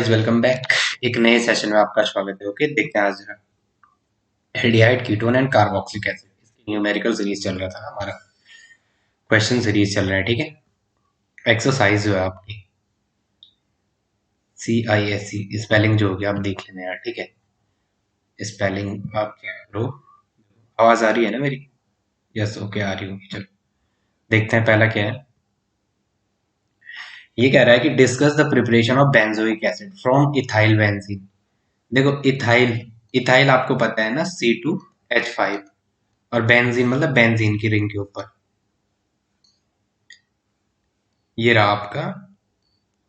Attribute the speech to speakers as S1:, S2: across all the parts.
S1: Guys, welcome back. एक नए session में आपका स्वागत है। ओके, देखते हैं आज aldehyde, ketone and carboxylic acid, इसकी न्यूमेरिकल सीरीज चल रहा था ना हमारा, क्वेश्चन सीरीज चल रहा है। ठीक है, एक्सरसाइज जो है आपकी CISC स्पेलिंग जो होगी आप देख लेना यार। ठीक है, स्पेलिंग आप क्या करो। आवाज आ रही है ना मेरी? यस, ओके, आ रही होगी। चलो देखते हैं पहला क्या है। ये कह रहा है कि discuss the preparation of benzoic acid from ethyl benzene. देखो, इथाइल इथाइल आपको पता है ना, C2H5, और बेंजीन मतलब बेंजीन की रिंग के ऊपर ये रहा आपका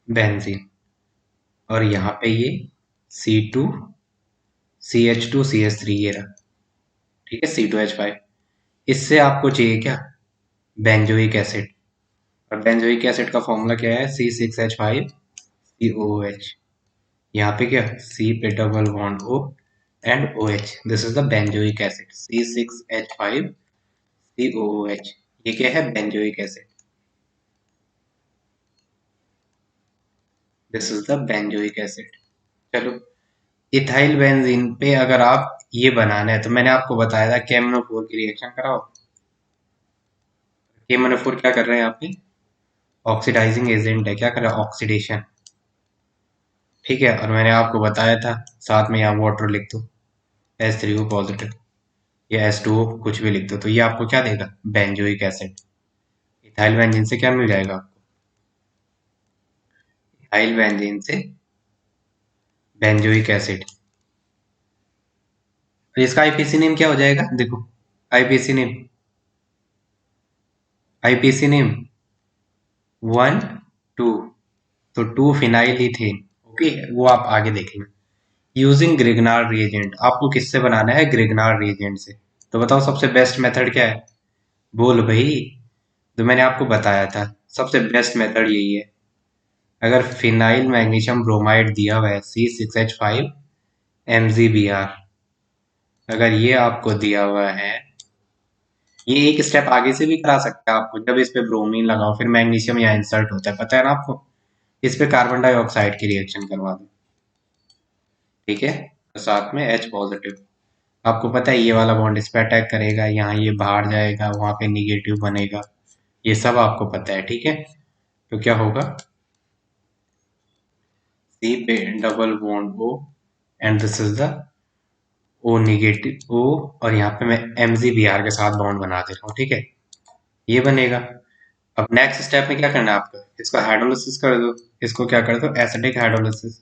S1: बेंजीन, और यहाँ पे ये C2CH2CH3 ये रहा। ठीक है, C2H5। इससे आपको चाहिए क्या? Benzoic acid. और बेंजोइक एसिड का फॉर्मूला क्या है? C6H5COOH। यहाँ पे क्या, C पे double bond O and OH, this is the benzoic acid. C6H5COOH, ये क्या है? Benzoic acid. This is the benzoic acid. चलो, इथाइल बेंजीन पे अगर आप ये बनाना है तो मैंने आपको बताया था KMnO4 की रिएक्शन कराओ। KMnO4 क्या कर रहे हैं यहाँ पे? ऑक्सीडाइजिंग एजेंट है। क्या कर रहा है? ऑक्सीडेशन। ठीक है, और मैंने आपको बताया था साथ में यहाँ वाटर लिख दो, H3O पॉजिटिव या H2O, कुछ भी लिख दो, तो ये आपको क्या देगा? Benzoic acid. इथाइल बेंजीन से क्या मिल जाएगा आपको? इथाइल बेंजीन से बेंजोइक एसिड। तो इसका आईपीसी नेम क्या हो जाएगा? देखो, आईपीसी नेम आईपीसी नेम 1 2, तो 2 फिनाइल इथेन। ओके, वो आप आगे देखेंगे। यूजिंग ग्रिग्नार्ड रिएजेंट, आपको किससे बनाना है? ग्रिग्नार्ड रिएजेंट से। तो बताओ सबसे बेस्ट मेथड क्या है? बोल भाई। तो मैंने आपको बताया था सबसे बेस्ट मेथड यही है। अगर फिनाइल मैग्नीशियम ब्रोमाइड दिया हुआ है C6H5MgBr, अगर ये आपको दिया हुआ है, ये एक स्टेप आगे से भी करा सकते हैं आपको। जब इस पे ब्रोमीन लगाओ फिर मैग्नीशियम यहाँ इंसर्ट होता है, पता है ना आपको। इस पे कार्बन डाइऑक्साइड की रिएक्शन करवा दो। ठीक है, तो साथ में H पॉजिटिव। आपको पता है ये वाला बॉन्ड इस पे अटैक करेगा, यहाँ ये बाहर जाएगा, वहां पे निगेटिव बनेगा। ये सब आपको पता है। ठीक है, तो क्या होगा? C पे double bond O and this is the O negative O, और यहाँ पे मैं MgBr के साथ बॉन्ड बना दे रहा हूँ। ठीक है, ये बनेगा। अब नेक्स्ट स्टेप में क्या करना है आपको? इसको हाइड्रोलिसिस कर दो। इसको क्या कर दो? Acidic hydrolysis.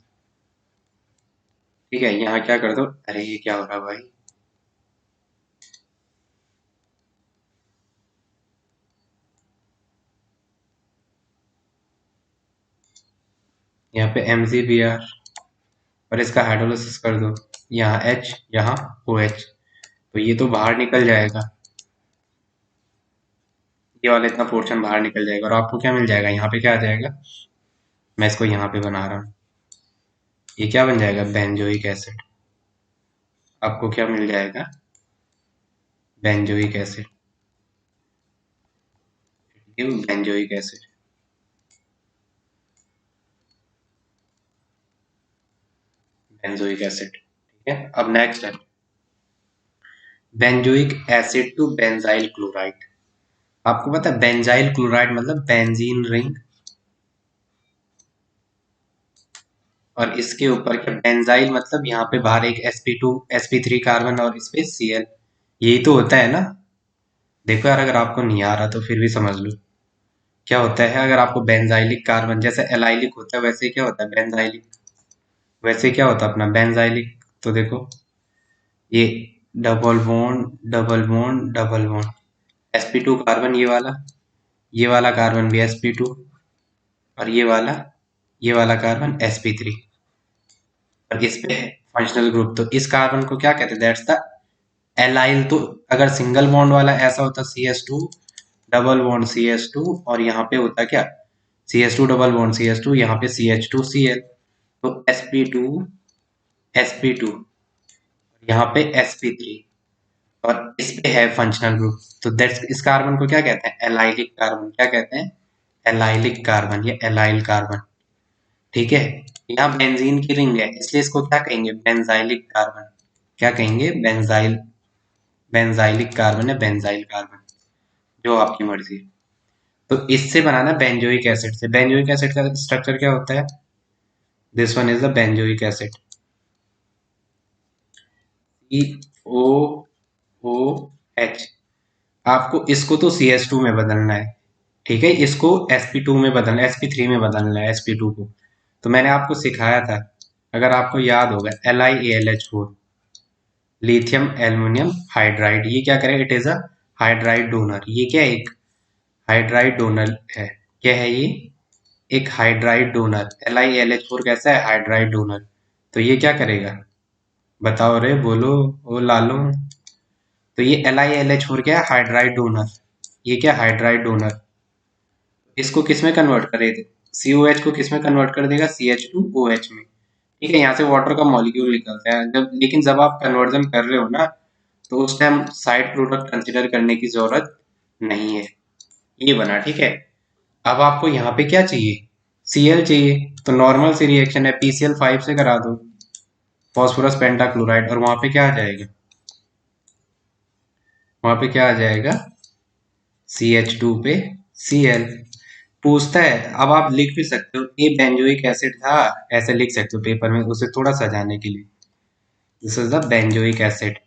S1: ठीक है, यहाँ क्या कर दो? अरे ये क्या हो रहा है भाई? यहाँ पे MgBr और इसका हाइड्रोलिसिस कर दो। यहाँ H, यहाँ OH, तो ये तो बाहर निकल जाएगा। ये वाला इतना पोर्शन बाहर निकल जाएगा, और आपको क्या मिल जाएगा? यहाँ पे क्या आ जाएगा? मैं इसको यहाँ पे बना रहा हूँ। ये क्या बन जाएगा? Benzoic acid. आपको क्या मिल जाएगा? Benzoic acid. Benzoic acid, benzoic acid. ठीक है, अब नेक्स्ट है benzoic acid to benzyl chloride. आपको पता है बेंजाइल क्लोराइड मतलब बेंजीन रिंग, और इसके ऊपर क्या? बेंजाइल मतलब यहाँ पे बाहर एक sp2 sp3 कार्बन, और इस पे Cl। यही तो होता है ना। देखो यार, अगर आपको नहीं आ रहा तो फिर भी समझ लो क्या होता है। अगर आपको बेंजाइलिक कार्बन, जैसे एलाइलिक होता है वैसे क्या होता है बेंजाइलिक, वैसे क्या होता है अपना बेंजाइलिक। तो देखो, ये double bond double bond double bond sp2 carbon, ये वाला कार्बन भी sp2, और ये वाला कार्बन sp3, और इस पे फंक्शनल ग्रुप। तो इस कार्बन को क्या कहते हैं? That's the allyl. तो अगर सिंगल बॉन्ड वाला ऐसा होता CH2 डबल बॉन्ड CH2, और यहाँ पे होता क्या? CH2 डबल बॉन्ड CH2, यहाँ पे CH2Cl, तो sp2 यहाँ पे sp3, और इस पे है फंक्शनल ग्रुप। तो दैट्स, इस कार्बन को क्या कहते हैं? Allylic carbon. क्या कहते हैं? एलाइलिक कार्बन या एलाइल कार्बन। ठीक है, यहाँ बेंजीन की रिंग है, इसलिए इसको क्या कहेंगे, बेंजाइलिक कार्बन। क्या कहेंगे, बेंजाइलिक कार्बन है, बेंजाइल कार्बन, जो आपकी मर्जी। तो इससे बनाना बेंजोइक एसिड से। बेंजोइक एसिड का स्ट्रक्चर क्या होता है, this one is the benzoic acid, COOH। आपको इसको तो CH2 में बदलना है, ठीक है, इसको sp2 में बदलना, sp3 में बदलना है sp2 को। तो मैंने आपको सिखाया था, अगर आपको याद होगा, LiAlH4, लिथियम एल्युमिनियम हाइड्राइड। ये क्या करेगा, it is a hydride donor. ये क्या है, एक हाइड्राइड डोनर है। क्या है ये, एक हाइड्राइड डोनर। LiAlH4 कैसा है, हाइड्राइड डोनर। तो ये क्या करेगा, बताओ रे, बोलो ओ लालो। तो ये LiAlH4 क्या है, हाइड्राइड डोनर। ये क्या, हाइड्राइड डोनर। इसको किस में कन्वर्ट करेगा, COH को किस में कन्वर्ट कर देगा, CH2OH में। ठीक है, यहाँ से वाटर का मॉलिक्यूल निकलता है जब, लेकिन जब आप कन्वर्जन कर रहे हो ना, तो उस टाइम साइड प्रोडक्ट कंसिडर करने की जरूरत नहीं है। ये बना, ठीक है। अब आपको यहाँ पे क्या चाहिए, Cl चाहिए। तो नॉर्मल सी रिएक्शन है, PCl5 से करा दो, फॉस्फोरस पेंटाक्लोराइड, और वहां पे क्या आ जाएगा, वहां पे क्या आ जाएगा, CH2 पे Cl। पूछता है, अब आप लिख भी सकते हो, ये बेंजोइक एसिड था, ऐसे लिख सकते हो पेपर में, उसे थोड़ा सजाने के लिए। This is the benzoic acid.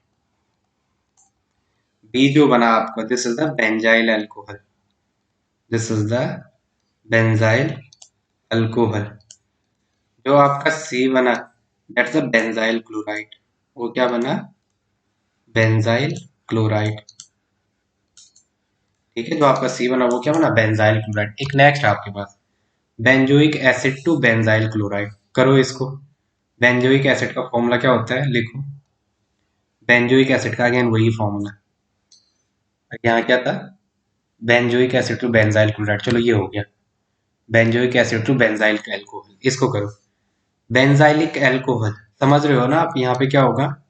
S1: B जो बना आपका, this is the benzyl alcohol, this is the benzyl alcohol. जो आपका सी बना, दैट्स द बेंजाइल क्लोराइड। वो क्या बना, बेंजाइल क्लोराइड। ठीक है, जो आपका सी बना वो क्या बना, बेंजाइल क्लोराइड। एक नेक्स्ट है आपके पास, benzoic acid to benzyl chloride. करो इसको। बेंजोइक एसिड का फॉर्मूला क्या होता है, लिखो। बेंजोइक एसिड का अगेन वही फॉर्मूला, यहाँ क्या था, benzoic acid to benzyl chloride. चलो ये हो गया, benzoic acid to benzyl alcohol. इसको करो, बेंजाइलिक अल्कोहल। समझ रहे हो ना आप, यहाँ पे क्या होगा,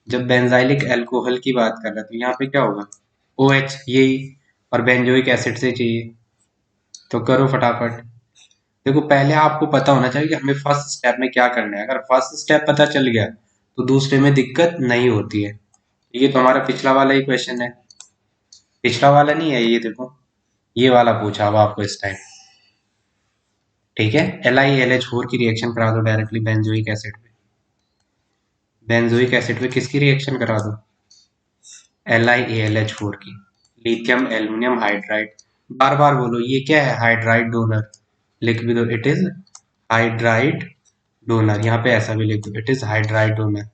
S1: जब बेंजाइलिक अल्कोहल की बात कर रहे हैं तो यहाँ पे क्या होगा, OH यही, और बेंजोइक एसिड से चाहिए। तो करो फटाफट। देखो, पहले आपको पता होना चाहिए कि हमें फर्स्ट स्टेप में क्या करना है। अगर फर्स्ट स्टेप पता चल गया तो दूसरे में दिक्कत नहीं होती है। ये तो हमारा पिछला वाला ही क्वेश्चन है, पिछला वाला नहीं है ये, देखो ये वाला पूछा हुआ आपको इस टाइम। ठीक है, LiAlH4 की रिएक्शन करा दो डायरेक्टली बेंजोइक एसिड पे। बेंजोइक एसिड पे किसकी रिएक्शन करा दो, LiAlH4 की, लिथियम एल्युमिनियम हाइड्राइड। बार बार बोलो, ये क्या है, हाइड्राइड डोनर। लिख भी दो, इट इज हाइड्राइड डोनर। यहाँ पे ऐसा भी लिख दो, इट इज हाइड्राइड डोनर।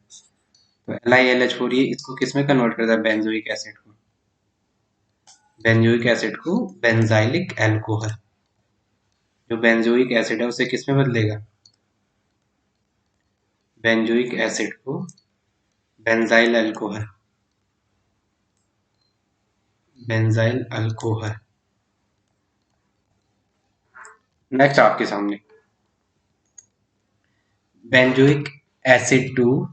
S1: तो LiAlH4 ये इसको किस में कन्वर्ट करता है, बेंजोइक एसिड को, बेंजोइक एसिड को बेंजाइलिक अल्कोहल। जो बेंजोइक एसिड है उसे किस में बदलेगा, बेंजोइक एसिड को benzyl alcohol, benzyl alcohol. Next आपके सामने, बेंजोइक एसिड टू,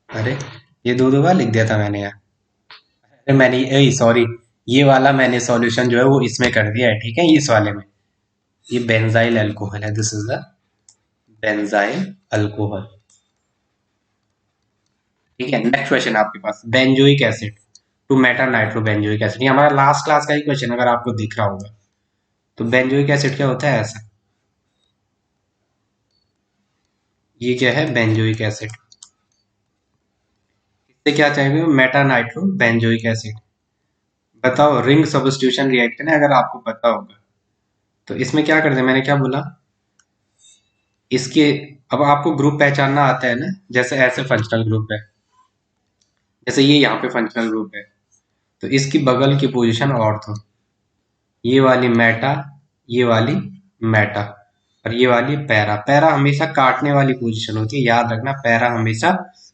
S1: अरे ये दो दो बार लिख दिया था मैंने यार। अरे मैंने, सॉरी, ये वाला मैंने सॉल्यूशन जो है वो इसमें कर दिया है, ठीक है, इस वाले में। ये बेंजाइल अल्कोहल है, this is the benzyl alcohol. ठीक है, नेक्स्ट क्वेश्चन आपके पास, benzoic acid to meta nitro benzoic acid. ये हमारा लास्ट क्लास का ही क्वेश्चन, अगर आपको दिख रहा होगा। तो बेंजोइक एसिड क्या होता है, ऐसा, ये क्या है, बेंजोइक एसिड। इससे क्या चाहिए, मेटा नाइट्रो बेंजोइक एसिड। बताओ, रिंग सब्स्टिट्यूशन रिएक्शन है, अगर आपको पता होगा। तो इसमें क्या करते हैं, मैंने क्या बोला, इसके, अब आपको ग्रुप पहचानना आता है ना, जैसे ऐसे फंक्शनल ग्रुप है, जैसे ये यहाँ पे फंक्शनल ग्रुप है, तो इसकी बगल की पोजीशन ऑर्थो, ये वाली मेटा, ये वाली मेटा, और ये वाली पैरा। पैरा हमेशा काटने वाली पोजीशन होती है, याद रखना, पैरा हमेशा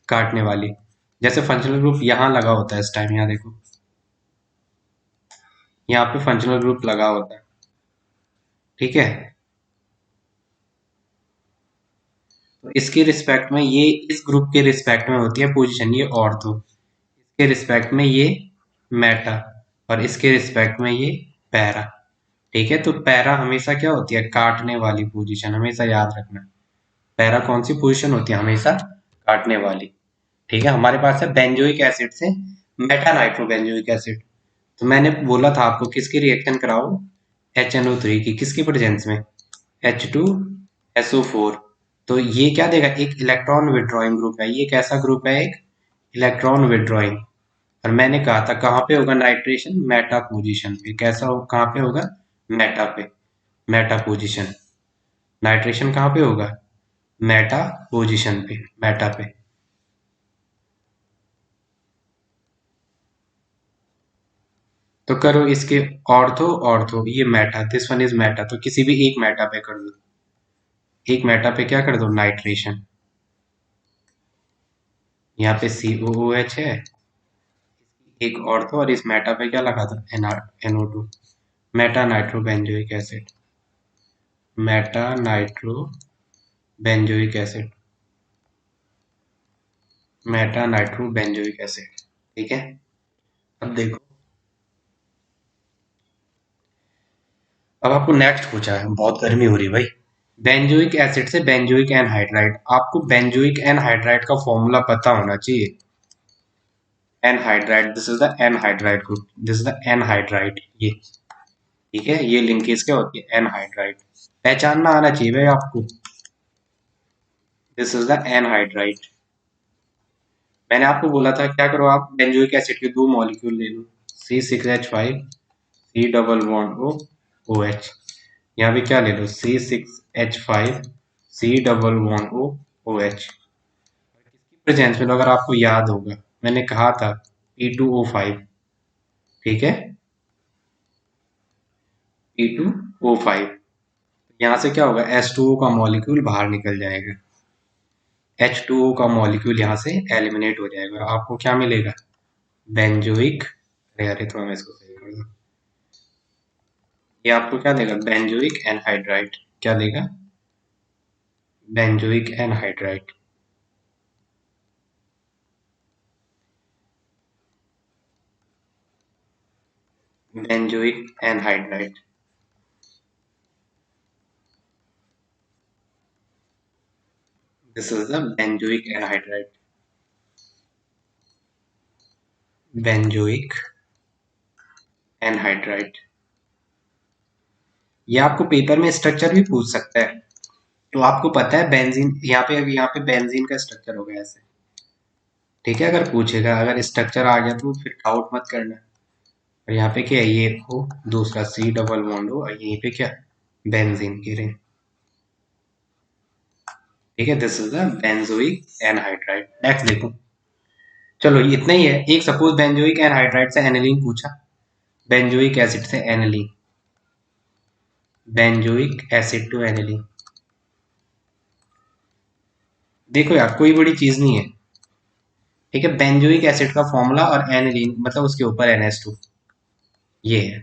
S1: काटने वाली। जैसे फंक्शनल ग्रुप यहाँ लगा होता है इस टाइम, यहाँ देखो, यहाँ पे फंक्शनल ग्रुप लगा होता है, ठीक है। तो इसके रिस्पेक्ट में ये, इस ग्रुप के रिस्पेक्ट में होती है पोजीशन ये ऑर्थो, इसके रिस्पेक्ट में ये मेटा, और इसके रिस्पेक्ट में ये पैरा। ठीक है, तो पैरा हमेशा क्या होती है, काटने वाली पोजीशन, हमेशा याद रखना। पैरा कौन सी पोजीशन होती है, हमेशा काटने वाली। ठीक है, हमारे पास है बेंजोइक एसिड से मेटा नाइट्रोबेंजोइक एसिड। तो मैंने बोला था आपको किसकी रिएक्शन कराओ, HNO3 की, किसकी प्रेजेंस में, H2SO4। तो ये क्या देगा, एक इलेक्ट्रॉन विड्रॉइंग ग्रुप है, ये कैसा ग्रुप है, एक इलेक्ट्रॉन विड्रॉइंग। और मैंने कहा था कहाँ पे होगा नाइट्रेशन, मेटा पोजीशन पे। कैसा हो, कहाँ पे होगा, मेटा पे, मेटा पोजीशन। नाइट्रेशन कहाँ पे होगा, मेटा पोजीशन पे, मेटा पे। तो करो इसके ऑर्थो ऑर्थो, ये Meta, this one is Meta, तो किसी भी एक मेटा पे कर दो, एक मेटा पे क्या कर दो, नाइट्रेशन। यहाँ पे COOH है, एक ऑर्थो, और इस मेटा पे क्या लगा दो, NO2, Meta nitro benzoic acid, Meta nitro benzoic acid, Meta nitro benzoic acid. ठीक है, अब देखो, अब आपको नेक्स्ट पूछा है, बहुत गर्मी हो रही है भाई। बेंजोइक एसिड से बेंजोइक एनहाइड्राइड, आपको बेंजोइक एनहाइड्राइड का फॉर्मूला पता होना चाहिए। Anhydride, this is the anhydride group, this is the anhydride, ये ठीक है, ये लिंकेज क्या होती है, एनहाइड्राइड। पहचानना आना चाहिए भाई आपको। This is the anhydride. मैंने आपको बोला था क्या करो, आप बेंजोइक एसिड के दो मॉलिक्यूल ले लो, C6H5, C double bond O, OH। यहाँ पे क्या ले लो, C6H5, C double bond O, OH। Presence में, अगर आपको याद होगा, मैंने कहा था P2O5। ठीक है, P2O5। यहाँ से क्या होगा, H2O का मॉलिक्यूल बाहर निकल जाएगा, H2O का मॉलिक्यूल यहाँ से एलिमिनेट हो जाएगा, और आपको क्या मिलेगा, बेंजोइक, अरे थोड़ा मैं इसको सही कर दूं, ये आपको क्या देगा, बेंजोइक एनहाइड्राइड। क्या देगा, benzoic anhydride. Benzoic anhydride, this is the benzoic anhydride, benzoic anhydride. ये आपको पेपर में स्ट्रक्चर भी पूछ सकता है। तो आपको पता है बेंजीन, यहाँ पे बेंजीन का स्ट्रक्चर होगा ऐसे। ठीक है, अगर पूछेगा, अगर स्ट्रक्चर आ गया तो फिर डाउट मत करना। और यहाँ पे क्या है, ये O, दूसरा C डबल बॉन्ड O, और यहीं पे क्या, बेंजीन की रिंग। ठीक है, this is the benzoic anhydride. Next देखो, चलो ये इतना ही है। एक सपोज बेंजोइक एनहाइड्राइड से एनिलीन पूछा, बेंजोइक एसिड से aniline, benzoic acid to aniline. देखो यार, कोई बड़ी चीज नहीं है। ठीक है, बेंजोइक एसिड का फॉर्मूला और एनिलीन मतलब उसके ऊपर NH2, ये है।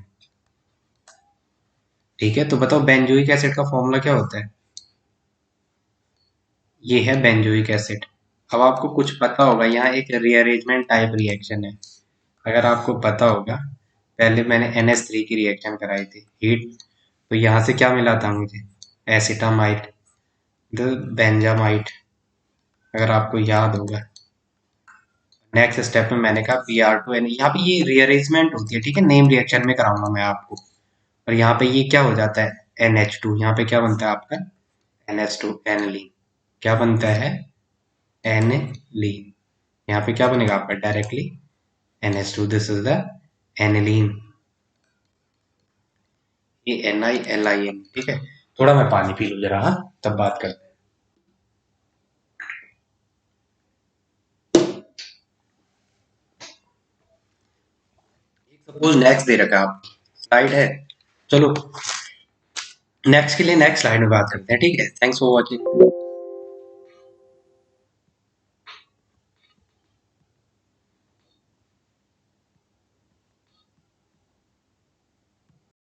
S1: ठीक है, तो बताओ बेंजोइक एसिड का फॉर्मूला क्या होता है, ये है बेंजोइक एसिड। अब आपको कुछ पता होगा, यहाँ एक रीअरेंजमेंट टाइप रिएक्शन है, अगर आपको पता होगा, पहले मैंने NH3 की रिएक्शन कराई थी हीट, तो यहाँ से क्या मिला था मुझे, एसिटामाइड, द बेंजामाइड, अगर आपको याद होगा। नेक्स्ट स्टेप में मैंने कहा Br2N, यहाँ पे ये रीअरेंजमेंट होती है। ठीक है, नेम रिएक्शन में कराऊंगा मैं आपको। और यहाँ पे ये क्या हो जाता है, NH2, यहाँ पे क्या बनता है आपका, NH2 एनिलीन। क्या बनता है, एनिलीन। यहाँ पे क्या बनेगा आपका, directly NH2, this is the aniline, ये NiLin। ठीक है, थोड़ा मैं पानी पी लूँ जरा, हाँ, तब बात करते हैं। सपोज नेक्स्ट दे रखा है, आप स्लाइड है, चलो नेक्स्ट के लिए नेक्स्ट स्लाइड में बात करते हैं। ठीक है, थैंक्स फॉर वॉचिंग।